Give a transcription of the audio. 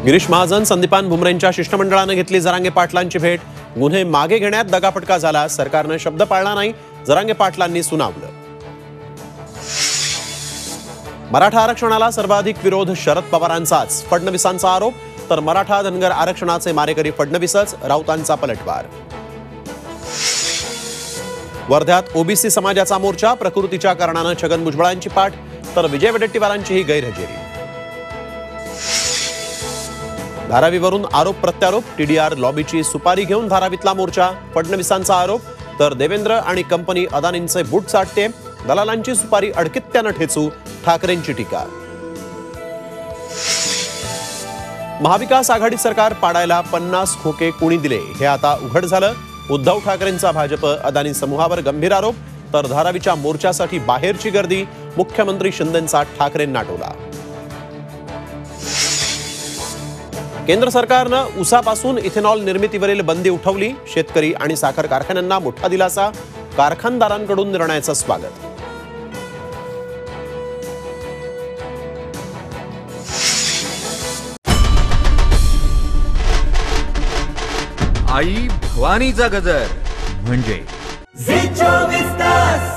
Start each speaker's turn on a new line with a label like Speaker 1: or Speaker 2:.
Speaker 1: गिरीश महाजन, संदीपान भुमरेंच्या शिष्टमंडळाने घेतली जरांगे पाटलांची भेट. गुन्हे मागे घेण्यात दगाफटका झाला, सरकारने शब्द पाळला नाही, जरांगे पाटलांनी सुनावलं. मराठा आरक्षणाला सर्वाधिक विरोध शरद पवारांचाच, फडणवीसांचा आरोप. तर मराठा धनगर आरक्षणाचे मारेकरी फडणवीसच, राऊतांचा पलटवार. वर्ध्यात ओबीसी समाजाचा मोर्चा, प्रकृतीच्या कारणाने छगन भुजबळांची पाठ. तर विजय वडेट्टीवारांचीही गैरहजेरी. धारावीवरून आरोप प्रत्यारोप, टीडीआर लॉबीची सुपारी घेऊन धारावीतला मोर्चा, फडणवीसांचा आरोप. तर देवेंद्र आणि कंपनी अदानींचे बूट चाटते, दलालांची सुपारी अडकित्यानं ठेचू, ठाकरेंची टीका. महाविकास आघाडी सरकार पाडायला 50 खोके कोणी दिले हे आता उघड झालं. उद्धव ठाकरेंचा भाजप अदानी समूहावर गंभीर आरोप. तर धारावीच्या मोर्चासाठी बाहेरची गर्दी, मुख्यमंत्री शिंदेंचा ठाकरेंना टोला. केंद्र सरकारनं ऊसापासून इथेनॉल निर्मितीवरील बंदी उठवली, शेतकरी आणि साखर कारखान्यांना मोठा दिलासा, कारखानदारांकडून निर्णयाचं स्वागत.
Speaker 2: आई भवानीचा गजर म्हणजे
Speaker 3: झी 24 तास.